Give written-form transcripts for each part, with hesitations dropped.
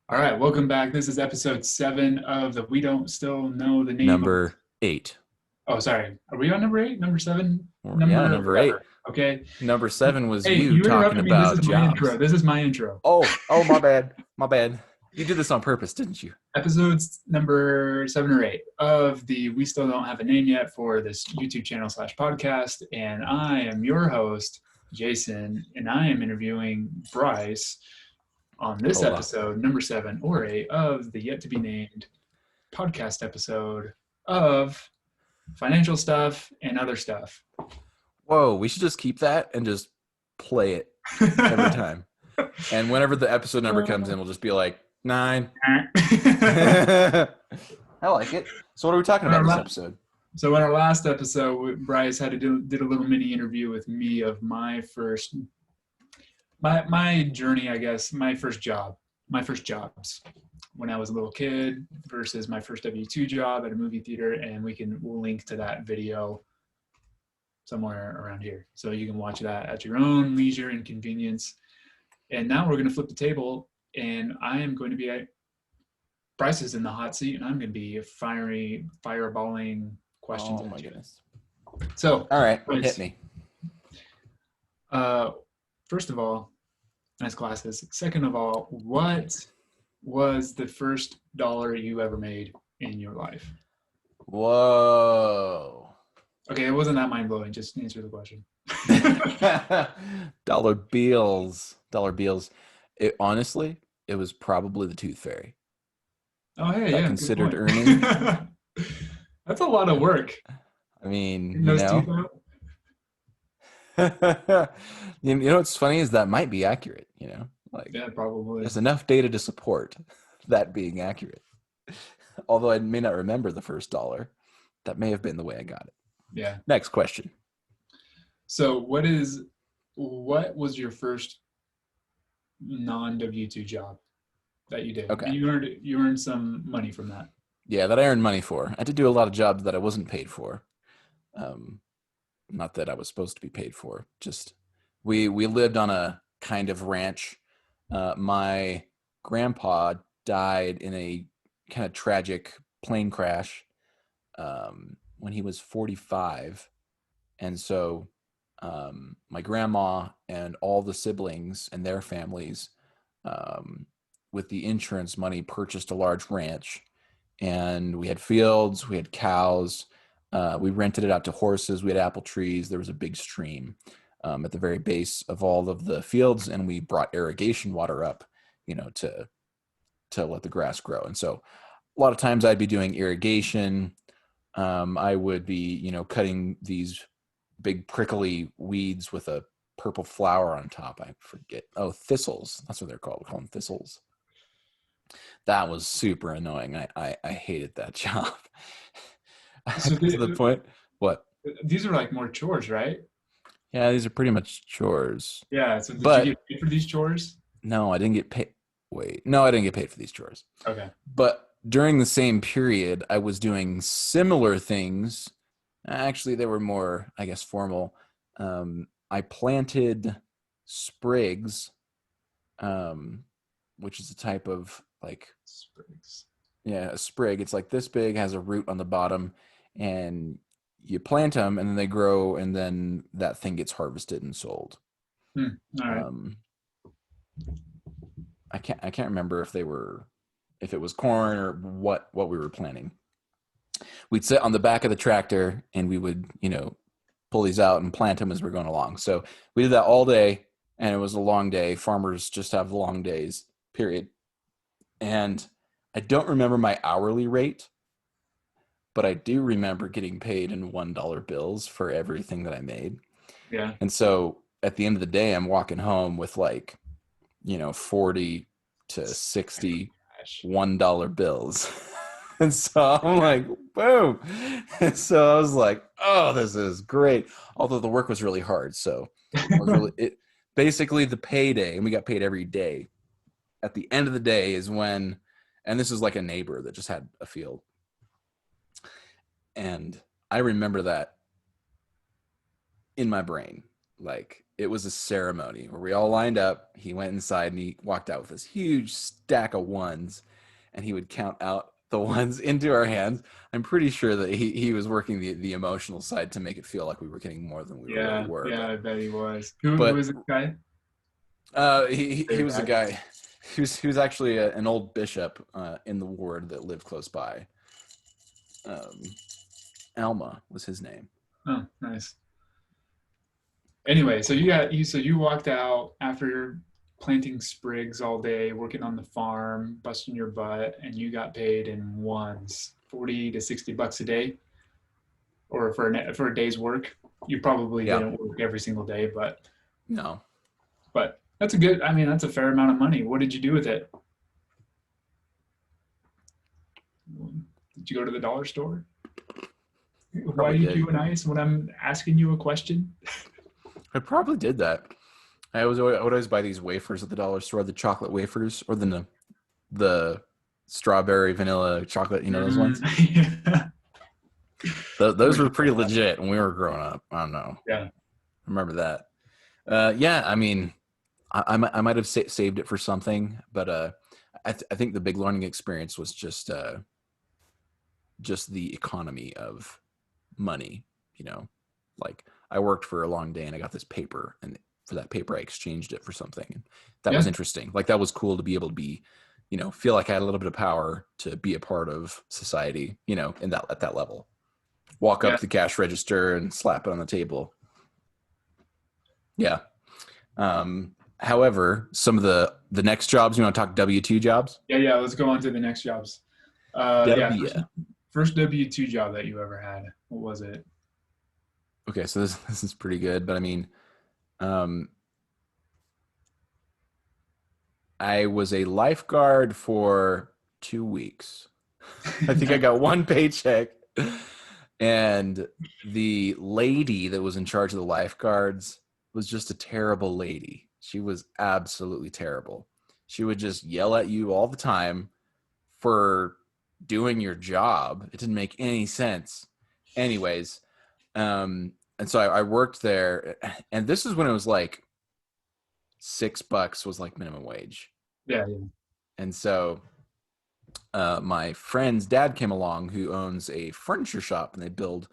All right, welcome back. This is episode 7 of the We Don't Still Know the Name of. Number 8. Oh, sorry. Are we on number 8? Number 7? Yeah, Number number 8. whatever. Okay. Number 7 was Hey, you you talking interrupted me. This is about my intro. jobs. This is my intro. Oh, my bad. My bad. You did this on purpose, didn't you? Episodes number 7 or 8 of the We Still Don't Have a Name Yet for this YouTube channel / podcast. And I am your host, Jason, and I am interviewing Bryce on this Hold on. episode, number 7 or 8 of the yet to be named podcast episode of financial stuff and other stuff. Whoa, we should just keep that and just play it every time. And whenever the episode number comes in, we'll just be like, 9. I like it. So what are we talking about this episode? So in our last episode, Bryce did a little mini interview with me of my journey, I guess, my first jobs when I was a little kid versus my first W-2 job at a movie theater, and we'll link to that video somewhere around here. So you can watch that at your own leisure and convenience. And now we're going to flip the table, and I am going to be Bryce is in the hot seat, and I'm going to be fireballing questions. Oh my goodness. So, all right, Bryce, hit me. First of all, nice glasses. Second of all, what was the first dollar you ever made in your life? Whoa. Okay, it wasn't that mind-blowing. Just answer the question. Dollar bills. Honestly, it was probably the Tooth Fairy. Oh, hey, yeah. Considered earning. That's a lot of work. I mean, you know what's funny is that might be accurate, like, yeah, probably there's enough data to support that being accurate. Although I may not remember the first dollar, that may have been the way I got it. Yeah. Next question. So what was your first non-W-2 job that you did? Okay. You earned some money from that. Yeah, that I earned money for. I did do a lot of jobs that I wasn't paid for. Not that I was supposed to be paid for. Just we lived on a kind of ranch. My grandpa died in a kind of tragic plane crash when he was 45. And so my grandma and all the siblings and their families, with the insurance money, purchased a large ranch. And we had fields, we had cows, we rented it out to horses, we had apple trees, there was a big stream at the very base of all of the fields, and we brought irrigation water up, to let the grass grow. And so a lot of times I'd be doing irrigation. I would be, cutting these big prickly weeds with a purple flower on top. I forget. Oh, thistles. That's what they're called. We call them thistles. That was super annoying. I hated that job. So to the point. What? These are like more chores, right? Yeah, these are pretty much chores. Yeah. So did you get paid for these chores? No, I didn't get paid. No, I didn't get paid for these chores. Okay. But during the same period, I was doing similar things. Actually, they were more, I guess, formal. I planted sprigs, which is a type of sprigs. Yeah, a sprig. It's like this big, has a root on the bottom, and you plant them, and then they grow, and then that thing gets harvested and sold. All right. I can't remember if it was corn or what we were planting. We'd sit on the back of the tractor and we would, pull these out and plant them as we're going along. So we did that all day, and it was a long day. Farmers just have long days, period. And I don't remember my hourly rate, but I do remember getting paid in $1 bills for everything that I made. Yeah. And so at the end of the day, I'm walking home with 40 to 60 $1 bills. And so I'm like, boom. And so I was like, oh, this is great. Although the work was really hard. So basically the payday, and we got paid every day. At the end of the day is when, and this is like a neighbor that just had a field. And I remember that in my brain. Like, it was a ceremony where we all lined up. He went inside and he walked out with this huge stack of ones, and he would count out the ones into our hands. I'm pretty sure that he was working the emotional side to make it feel like we were getting more than we really Yeah, were. yeah, But I bet he was. Who but was this guy? he Very was a bad. guy. He was actually an old bishop in the ward that lived close by. Um, Alma was his name. Oh, nice. Anyway, so you walked out after planting sprigs all day, working on the farm, busting your butt, and you got paid in ones, 40 to 60 bucks a day, or for a day's work. You probably Yeah. didn't work every single day, No. but that's a good. I mean, that's a fair amount of money. What did you do with it? Did you go to the dollar store? Why are Probably you did. doing ice when I'm asking you a question? I probably did that. I would always buy these wafers at the dollar store, the chocolate wafers, or the strawberry vanilla chocolate. You know those ones? Yeah. Those were pretty legit when we were growing up. I don't know. Yeah. Remember that? Yeah. I mean, I might have saved it for something, but I think the big learning experience was just the economy of money. You know, like I worked for a long day and I got this paper, and for that paper I exchanged it for something. And that was Yeah. interesting. Like that was cool to be able to be, feel like I had a little bit of power to be a part of society, in that at that level. Walk up Yeah. to the cash register and slap it on the table. Yeah. However, some of the next jobs, you want to talk W-2 jobs? Yeah. Yeah. Let's go on to the next jobs. Yeah. W. First W-2 job that you ever had. What was it? Okay, so this is pretty good, but I mean, um, I was a lifeguard for 2 weeks. I think I got one paycheck, and the lady that was in charge of the lifeguards was just a terrible lady. She was absolutely terrible. She would just yell at you all the time for doing your job. It didn't make any sense. Anyways, and so I worked there, and this is when it was like $6 was like minimum wage. Yeah. Yeah. And so my friend's dad came along, who owns a furniture shop, and they build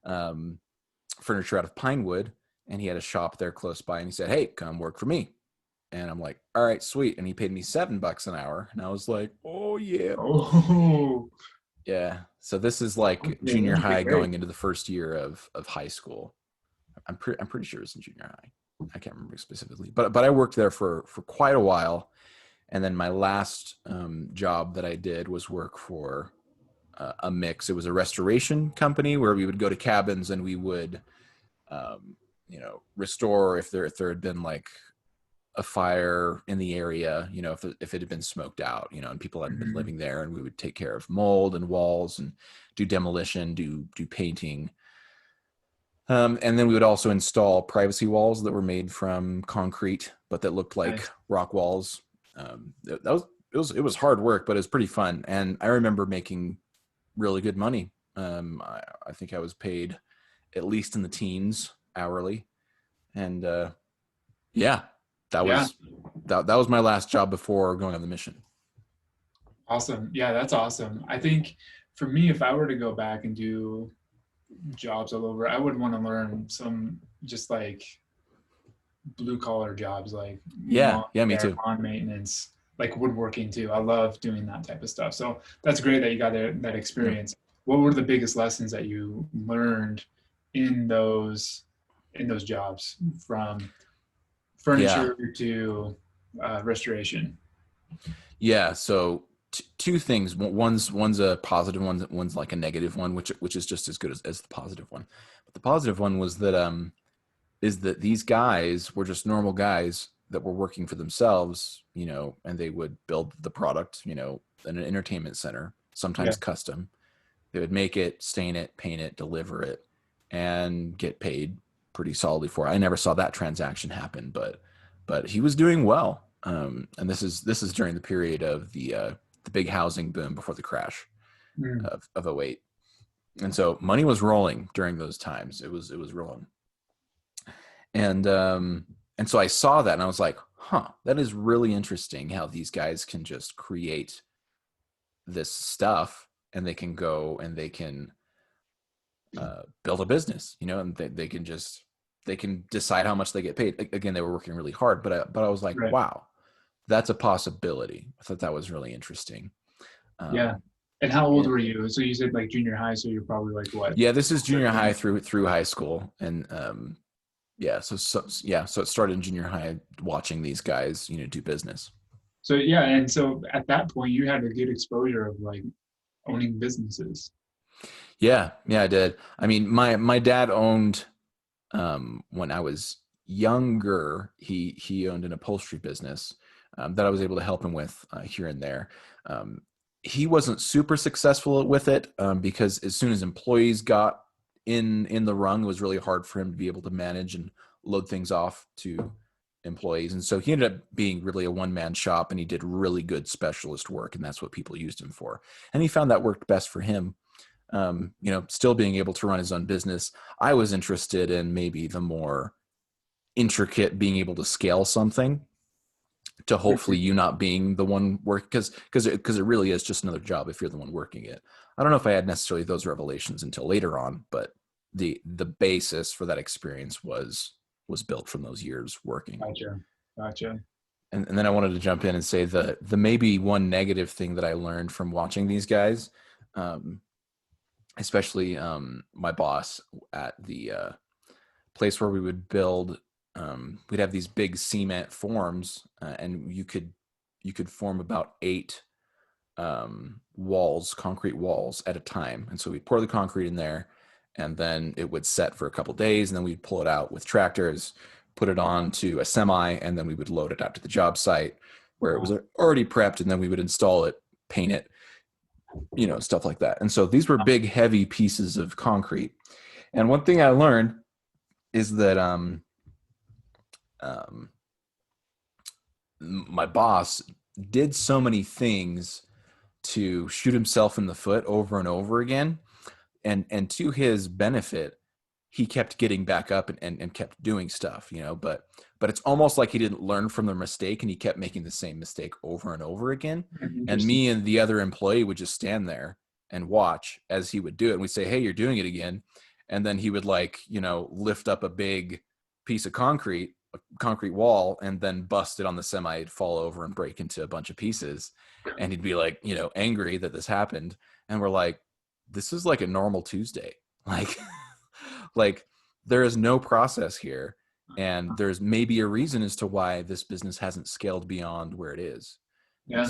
furniture out of pine wood. And he had a shop there close by, and he said, "Hey, come work for me." And I'm like, "All right, sweet." And he paid me $7 an hour, and I was like, "Oh yeah, Oh. yeah." So this is like Okay, junior that's pretty high great. going into the first year of high school. I'm pretty sure it was in junior high. I can't remember specifically, but I worked there for quite a while. And then my last job that I did was work for a mix. It was a restoration company where we would go to cabins and we would, restore if there had been like a fire in the area, if it had been smoked out, and people hadn't been Mhm. living there, and we would take care of mold and walls and do demolition, do painting. And then we would also install privacy walls that were made from concrete, but that looked like Nice. rock walls. It was hard work, but it was pretty fun. And I remember making really good money. I think I was paid at least in the teens hourly, and yeah, that Yeah. was that was my last job before going on the mission. Awesome. Yeah, that's awesome. I think for me, if I were to go back and do jobs all over, I would want to learn some just like blue collar jobs like Yeah, lawn yeah, me care, too. lawn maintenance, like woodworking too. I love doing that type of stuff. So that's great that you got that Yeah. experience. What were the biggest lessons that you learned in those jobs, from Yeah. furniture to restoration? Yeah. So two things. One's a positive one. One's like a negative one, which is just as good as the positive one. But the positive one was that is that these guys were just normal guys that were working for themselves, and they would build the product, in an entertainment center, Yeah. sometimes custom. They would make it, stain it, paint it, deliver it, and get paid pretty solidly for it. I never saw that transaction happen, but he was doing well. And this is during the period of the big housing boom before the crash Mm. of '08. And so money was rolling during those times. It was rolling. And so I saw that and I was like, huh, that is really interesting how these guys can just create this stuff and they can go and they can build a business, and they can just, they can decide how much they get paid. Again, they were working really hard, but I was like, Right. wow, that's a possibility. I thought that was really interesting. Yeah. Um, And how old and were you? So you said like junior high, so you're probably like what? yeah, this is junior high 13? through high school, and yeah, so it started in junior high watching these guys, do business. So yeah, and so at that point you had a good exposure of like owning businesses. Yeah, I did. I mean, my dad owned, when I was younger, he owned an upholstery business, that I was able to help him with, here and there. Um, he wasn't super successful with it, because as soon as employees got in the rung, it was really hard for him to be able to manage and load things off to employees. And so he ended up being really a one-man shop, and he did really good specialist work, and that's what people used him for. And he found that worked best for him. Still being able to run his own business. I was interested in maybe the more intricate, being able to scale something to hopefully you not being the one work, because it really is just another job if you're the one working it. I don't know if I had necessarily those revelations until later on, but the basis for that experience was built from those years working. Gotcha. Gotcha. And then I wanted to jump in and say the maybe one negative thing that I learned from watching these guys, especially my boss at the place where we would build, we'd have these big cement forms, and you could form about 8 concrete walls at a time. And so we'd pour the concrete in there, and then it would set for a couple days, and then we'd pull it out with tractors, put it on to a semi, and then we would load it out to the job site where it was already prepped, and then we would install it, paint it, stuff like that. And so these were big, heavy pieces of concrete. And one thing I learned is that my boss did so many things to shoot himself in the foot over and over again. And to his benefit, he kept getting back up and kept doing stuff, but it's almost like he didn't learn from the mistake, and he kept making the same mistake over and over again. And Interesting. me and the other employee would just stand there and watch as he would do it. And we'd say, hey, you're doing it again. And then he would lift up a big piece of concrete, a concrete wall, and then bust it on the semi. It'd fall over and break into a bunch of pieces. And he'd be like, angry that this happened. And we're like, this is like a normal Tuesday. Like there is no process here. And there's maybe a reason as to why this business hasn't scaled beyond where it is. Yeah.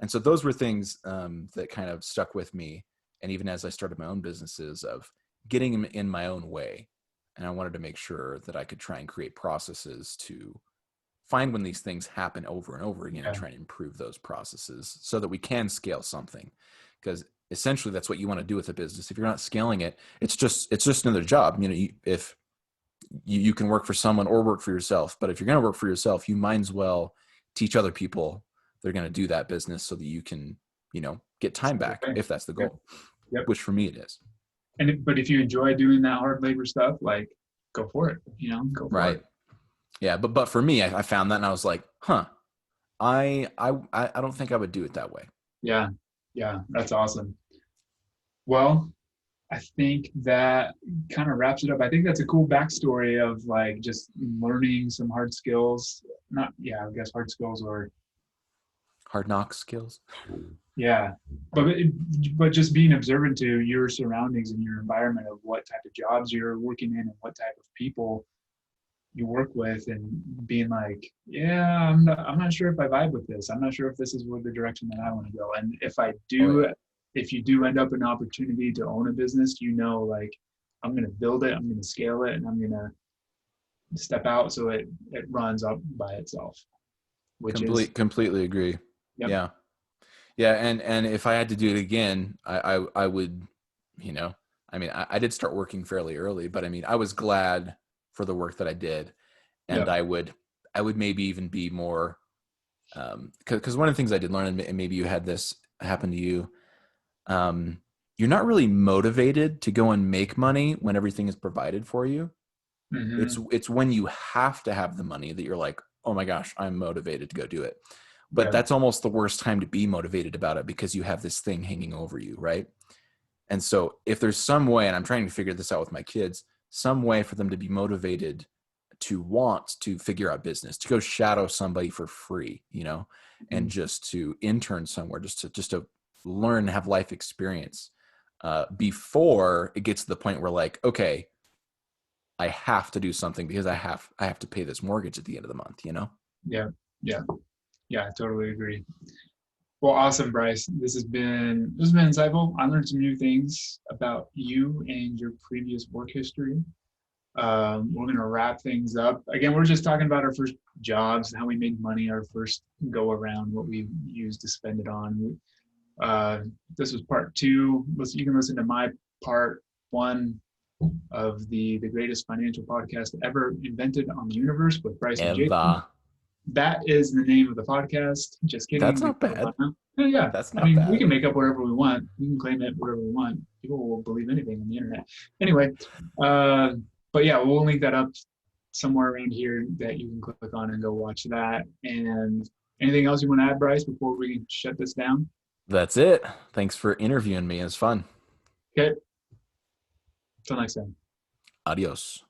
And so those were things, that kind of stuck with me. And even as I started my own businesses, of getting them in my own way. And I wanted to make sure that I could try and create processes to find when these things happen over and over again, and try and improve those processes so that we can scale something. Because essentially that's what you want to do with a business. If you're not scaling it, it's just another job. If you can work for someone or work for yourself, but if you're going to work for yourself, you might as well teach other people they're going to do that business so that you can, get time back, if that's the goal. Yep. Which for me it is. But if you enjoy doing that hard labor stuff, like go for it, go for it. Yeah. But for me, I found that, and I was like, I don't think I would do it that way. Yeah. Yeah. That's awesome. Well, I think that kind of wraps it up. I think that's a cool backstory of like just learning some hard skills. I guess hard skills or hard knock skills. Yeah, but just being observant to your surroundings and your environment of what type of jobs you're working in and what type of people you work with, and being like, yeah, I'm not sure if I vibe with this. I'm not sure if this is the direction that I want to go. And if I do, if you do end up an opportunity to own a business, like I'm going to build it, I'm going to scale it, and I'm going to step out so it runs up by itself. Completely agree. Yep. Yeah. And if I had to do it again, I would, I did start working fairly early, but I was glad for the work that I did. And yep. I would maybe even be more, because one of the things I did learn, and maybe you had this happen to you, you're not really motivated to go and make money when everything is provided for you. It's when you have to have the money that you're like, oh my gosh, I'm motivated to go do it. But Yeah. that's almost the worst time to be motivated about it because you have this thing hanging over you, right? And so if there's some way, and I'm trying to figure this out with my kids, some way for them to be motivated to want to figure out business, to go shadow somebody for free, and just to intern somewhere, just to learn, have life experience, before it gets to the point where like, okay, I have to do something because I have to pay this mortgage at the end of the month. Yeah. Yeah. Yeah. I totally agree. Well, awesome, Bryce. This has been insightful. I learned some new things about you and your previous work history. We're going to wrap things up. Again, we're just talking about our first jobs, how we made money, our first go around, what we used to spend it on. This was part two. You can listen to my part one of the greatest financial podcast ever invented on the universe with Bryce and Jason. Eva. That is the name of the podcast. Just That's kidding. not bad. Yeah. That's I not mean, we bad. can make up whatever we want. We can claim it whatever we want. People will believe anything on the internet. Anyway, but yeah, we'll link that up somewhere around here that you can click on and go watch that. And anything else you want to add, Bryce, before we can shut this down? That's it. Thanks for interviewing me. It was fun. Okay. Till next time. Adios.